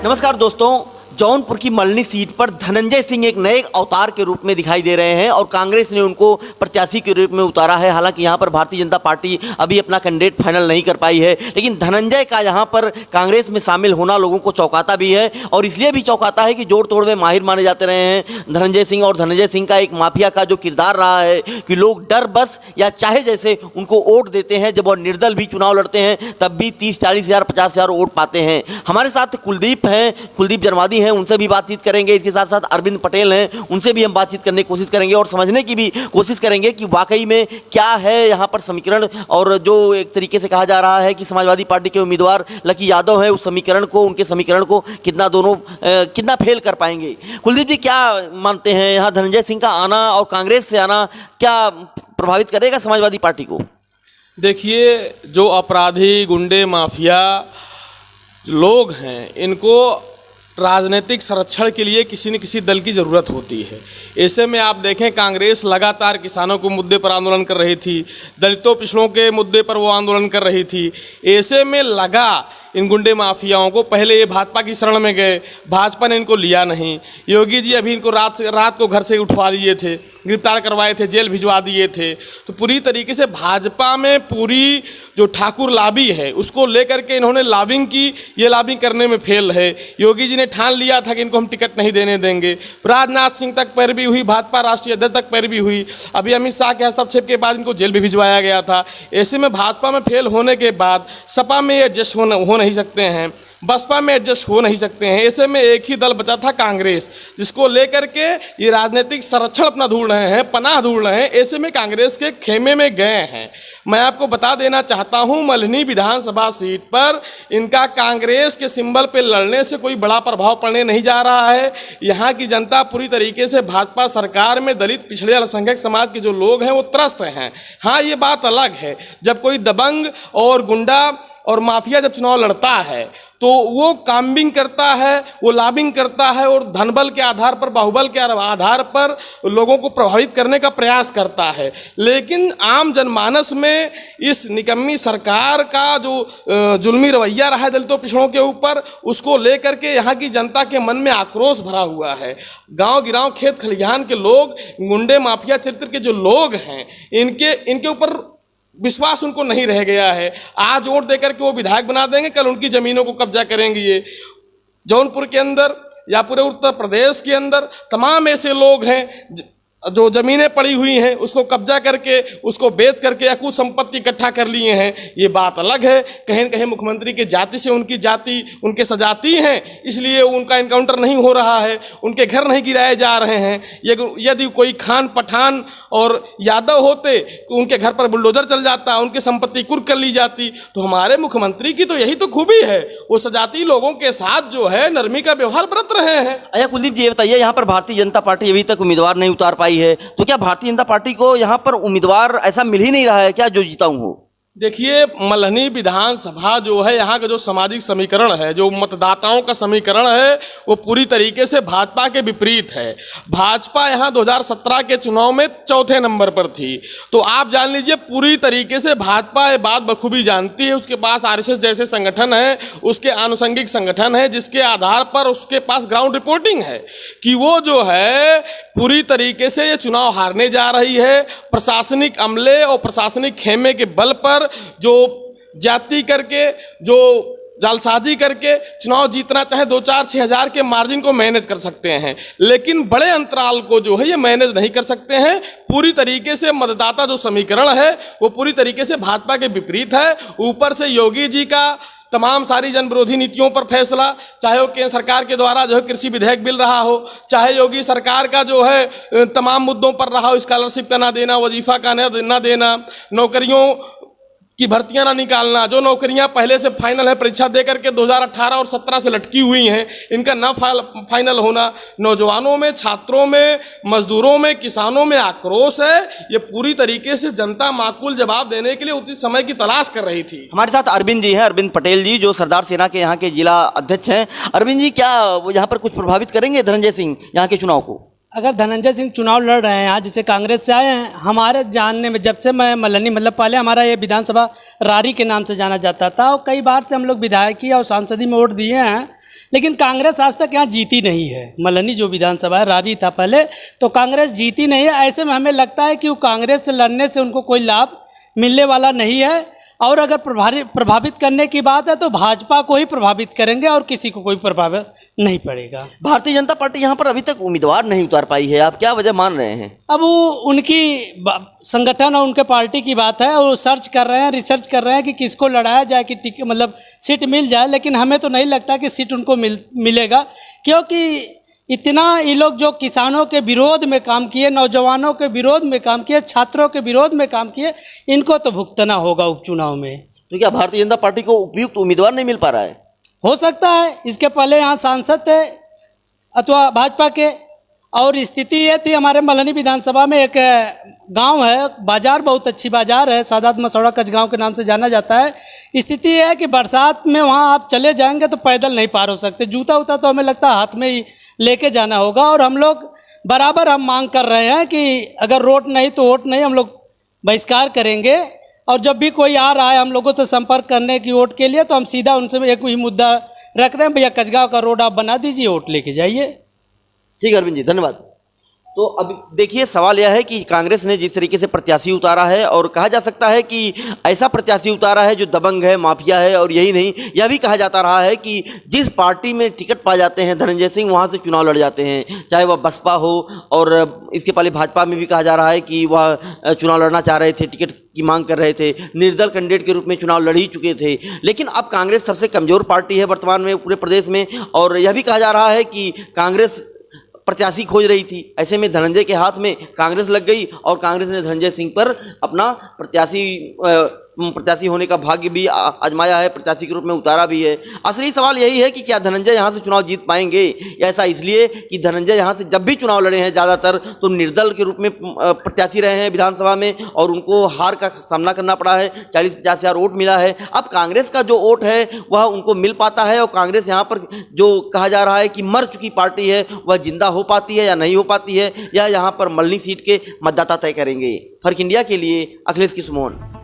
नमस्कार दोस्तों, जौनपुर की मल्हनी सीट पर धनंजय सिंह एक नए अवतार के रूप में दिखाई दे रहे हैं और कांग्रेस ने उनको प्रत्याशी के रूप में उतारा है। हालांकि यहां पर भारतीय जनता पार्टी अभी अपना कैंडिडेट फाइनल नहीं कर पाई है, लेकिन धनंजय का यहां पर कांग्रेस में शामिल होना लोगों को चौंकाता भी है और इसलिए भी चौंकाता है कि जोड़ तोड़ में माहिर माने जाते रहे हैं धनंजय सिंह। और धनंजय सिंह का एक माफिया का जो किरदार रहा है कि लोग डर बस या चाहे जैसे उनको वोट देते हैं, जब वो निर्दल भी चुनाव लड़ते हैं तब भी 30-40 हज़ार 50 हज़ार वोट पाते हैं। हमारे साथ कुलदीप हैं, कुलदीप जरमादी हैं, उनसे भी बातचीत करेंगे। इसके साथ साथ अरविंद पटेल हैं, उनसे भी हम बातचीत करने की कोशिश करेंगे और समझने की भी कोशिश करेंगे कि वाकई में क्या है यहाँ पर समीकरण। और जो एक तरीके से कहा जा रहा है कि समाजवादी पार्टी के उम्मीदवार लकी यादव है, उस समीकरण को, उनके समीकरण को कितना दोनों कितना फेल कर पाएंगे। कुलदीप जी, क्या मानते हैं यहाँ धनंजय सिंह का आना और कांग्रेस से आना क्या प्रभावित करेगा समाजवादी पार्टी को? देखिए, जो अपराधी गुंडे माफिया लोग हैं, इनको राजनीतिक संरक्षण के लिए किसी न किसी दल की ज़रूरत होती है। ऐसे में आप देखें, कांग्रेस लगातार किसानों के मुद्दे पर आंदोलन कर रही थी, दलितों पिछड़ों के मुद्दे पर वो आंदोलन कर रही थी। ऐसे में लगा इन गुंडे माफियाओं को, पहले ये भाजपा की शरण में गए, भाजपा ने इनको लिया नहीं। योगी जी अभी इनको रात को घर से उठवा लिए थे, गिरफ्तार करवाए थे, जेल भिजवा दिए थे। तो पूरी तरीके से भाजपा में पूरी जो ठाकुर लॉबी है उसको लेकर के इन्होंने लॉबिंग की, ये लॉबिंग करने में फेल है। योगी जी ने ठान लिया था कि इनको हम टिकट नहीं देने देंगे। राजनाथ सिंह तक पैरवी हुई, भाजपा राष्ट्रीय अध्यक्ष तक पैरवी हुई, अभी अमित शाह के हस्तक्षेप के बाद इनको जेल भी भिजवाया गया था। ऐसे में भाजपा में फेल होने के बाद सपा में एडजस्ट हो नहीं सकते हैं, बसपा में एडजस्ट हो नहीं सकते हैं। ऐसे में एक ही दल बचा था कांग्रेस, जिसको लेकर के ये राजनीतिक संरक्षण अपना ढूंढ रहे हैं, पनाह ढूंढ रहे हैं। ऐसे में कांग्रेस के खेमे में गए हैं। मैं आपको बता देना चाहता हूं, मल्हनी विधानसभा सीट पर इनका कांग्रेस के सिंबल पे लड़ने से कोई बड़ा प्रभाव पड़ने नहीं जा रहा है। यहाँ की जनता पूरी तरीके से भाजपा सरकार में दलित पिछड़े अल्पसंख्यक समाज के जो लोग हैं वो त्रस्त हैं। हाँ, ये बात अलग है, जब कोई दबंग और गुंडा और माफिया जब चुनाव लड़ता है तो वो काम्बिंग करता है, वो लॉबिंग करता है और धनबल के आधार पर, बाहुबल के आधार पर लोगों को प्रभावित करने का प्रयास करता है। लेकिन आम जनमानस में इस निकम्मी सरकार का जो जुल्मी रवैया रहा है दलितों पिछड़ों के ऊपर, उसको लेकर के यहाँ की जनता के मन में आक्रोश भरा हुआ है। गांव गिराव खेत खलिहान के लोग, गुंडे माफिया चरित्र के जो लोग हैं, इनके ऊपर विश्वास उनको नहीं रह गया है। आज वोट देकर के वो विधायक बना देंगे, कल उनकी ज़मीनों को कब्जा करेंगे। ये जौनपुर के अंदर या पूरे उत्तर प्रदेश के अंदर तमाम ऐसे लोग हैं जो ज़मीनें पड़ी हुई हैं उसको कब्जा करके, उसको बेच करके या कुछ संपत्ति इकट्ठा कर लिए हैं। ये बात अलग है। कहीं न कहीं मुख्यमंत्री की जाति से उनकी जाति उनके सजाती हैं, इसलिए उनका इनकाउंटर नहीं हो रहा है, उनके घर नहीं गिराए जा रहे हैं। यदि कोई खान पठान और यादव होते तो उनके घर पर बुलडोजर चल जाता, उनकी संपत्ति कुर्क कर ली जाती। तो हमारे मुख्यमंत्री की तो यही तो खूबी है, वो सजाती लोगों के साथ जो है नरमी का व्यवहार बरत रहे हैं। अच्छा कुलदीप जी, ये बताइए, यहाँ पर भारतीय जनता पार्टी अभी तक उम्मीदवार नहीं उतार पाई है, तो क्या भारतीय जनता पार्टी को यहाँ पर उम्मीदवार ऐसा मिल ही नहीं रहा है क्या जो जीता हूँ? देखिए, मल्हनी विधानसभा जो है, यहाँ का जो सामाजिक समीकरण है, जो मतदाताओं का समीकरण है, वो पूरी तरीके से भाजपा के विपरीत है। भाजपा यहाँ 2017 के चुनाव में चौथे नंबर पर थी। तो आप जान लीजिए, पूरी तरीके से भाजपा ये बात बखूबी जानती है। उसके पास आरएसएस जैसे संगठन है, उसके आनुषंगिक संगठन है, जिसके आधार पर उसके पास ग्राउंड रिपोर्टिंग है कि वो जो है पूरी तरीके से ये चुनाव हारने जा रही है। प्रशासनिक अमले और प्रशासनिक खेमे के बल पर जो जाति करके, जो जालसाजी करके चुनाव जीतना चाहे 2-4-6 हज़ार के मार्जिन को मैनेज कर सकते हैं, लेकिन बड़े अंतराल को जो है ये मैनेज नहीं कर सकते हैं। पूरी तरीके से मतदाता जो समीकरण है वो पूरी तरीके से भाजपा के विपरीत है। ऊपर से योगी जी का तमाम सारी जन विरोधी नीतियों पर फैसला, चाहे वो केंद्र सरकार के द्वारा जो है कृषि विधेयक बिल रहा हो, चाहे योगी सरकार का जो है तमाम मुद्दों पर रहा हो, स्कॉलरशिप का ना देना, वजीफा का ना देना, नौकरियों की भर्तियां ना निकालना, जो नौकरियां पहले से फाइनल है परीक्षा दे करके 2018 और 17 से लटकी हुई हैं, इनका ना फाइनल होना, नौजवानों में, छात्रों में, मजदूरों में, किसानों में आक्रोश है। ये पूरी तरीके से जनता माकूल जवाब देने के लिए उचित समय की तलाश कर रही थी। हमारे साथ अरविंद जी हैं, अरविंद पटेल जी, जो सरदार सेना के यहाँ के जिला अध्यक्ष हैं। अरविंद जी, क्या वो यहाँ पर कुछ प्रभावित करेंगे धनंजय सिंह यहाँ के चुनाव को? अगर धनंजय सिंह चुनाव लड़ रहे हैं यहाँ, जिसे कांग्रेस से आए हैं, हमारे जानने में जब से मैं मल्हनी, मतलब पहले हमारा ये विधानसभा रारी के नाम से जाना जाता था और कई बार से हम लोग विधायकी और सांसदी में वोट दिए हैं, लेकिन कांग्रेस आज तक यहाँ जीती नहीं है। मल्लनी जो विधानसभा है, रारी था पहले, तो कांग्रेस जीती नहीं है। ऐसे में हमें लगता है कि वो कांग्रेस से लड़ने से उनको कोई लाभ मिलने वाला नहीं है, और अगर प्रभावित करने की बात है तो भाजपा को ही प्रभावित करेंगे और किसी को कोई प्रभावित नहीं पड़ेगा। भारतीय जनता पार्टी यहाँ पर अभी तक उम्मीदवार नहीं उतार पाई है, आप क्या वजह मान रहे हैं? अब वो उनकी संगठन और उनके पार्टी की बात है, और वो सर्च कर रहे हैं, रिसर्च कर रहे हैं कि किसको लड़ाया जाए कि मतलब सीट मिल जाए। लेकिन हमें तो नहीं लगता कि सीट उनको मिलेगा, क्योंकि इतना ये लोग जो किसानों के विरोध में काम किए, नौजवानों के विरोध में काम किए, छात्रों के विरोध में काम किए, इनको तो भुगतना होगा उपचुनाव में। तो क्या भारतीय जनता पार्टी को उपयुक्त उम्मीदवार नहीं मिल पा रहा है? हो सकता है, इसके पहले यहाँ सांसद थे अथवा भाजपा के, और स्थिति ये थी हमारे मल्लनी विधानसभा में एक गांव है, बाजार बहुत अच्छी बाजार है, सादात मसौड़ा कचगांव के नाम से जाना जाता है। स्थिति ये है कि बरसात में वहाँ आप चले जाएंगे तो पैदल नहीं पार हो सकते, जूता उता तो हमें लगता है हाथ में ही लेके जाना होगा। और हम लोग बराबर हम मांग कर रहे हैं कि अगर रोड नहीं तो वोट नहीं, हम लोग बहिष्कार करेंगे। और जब भी कोई आ रहा है हम लोगों से संपर्क करने की वोट के लिए, तो हम सीधा उनसे एक ही मुद्दा रख रहे हैं, भैया कचगांव का रोड आप बना दीजिए, वोट लेके जाइए। ठीक है अरविंद जी, धन्यवाद। तो अब देखिए, सवाल यह है कि कांग्रेस ने जिस तरीके से प्रत्याशी उतारा है, और कहा जा सकता है कि ऐसा प्रत्याशी उतारा है जो दबंग है, माफिया है, और यही नहीं, यह भी कहा जाता रहा है कि जिस पार्टी में टिकट पा जाते हैं धनंजय सिंह, वहाँ से चुनाव लड़ जाते हैं, चाहे वह बसपा हो, और इसके पहले भाजपा में भी कहा जा रहा है कि वह चुनाव लड़ना चाह रहे थे, टिकट की मांग कर रहे थे, निर्दल कैंडिडेट के रूप में चुनाव लड़ ही चुके थे। लेकिन अब कांग्रेस सबसे कमज़ोर पार्टी है वर्तमान में पूरे प्रदेश में, और यह भी कहा जा रहा है कि कांग्रेस प्रत्याशी खोज रही थी, ऐसे में धनंजय के हाथ में कांग्रेस लग गई, और कांग्रेस ने धनंजय सिंह पर अपना प्रत्याशी होने का भाग्य भी आजमाया है, प्रत्याशी के रूप में उतारा भी है। असली सवाल यही है कि क्या धनंजय यहाँ से चुनाव जीत पाएंगे? ऐसा इसलिए कि धनंजय यहाँ से जब भी चुनाव लड़े हैं ज़्यादातर तो निर्दल के रूप में प्रत्याशी रहे हैं विधानसभा में, और उनको हार का सामना करना पड़ा है, 40-50 हज़ार वोट मिला है। अब कांग्रेस का जो वोट है वह उनको मिल पाता है, और कांग्रेस यहाँ पर जो कहा जा रहा है कि मर चुकी पार्टी है, वह जिंदा हो पाती है या नहीं हो पाती है, या यहाँ पर मल्लनी सीट के मतदाता तय करेंगे। फर्क इंडिया के लिए अखिलेश किशमोहन।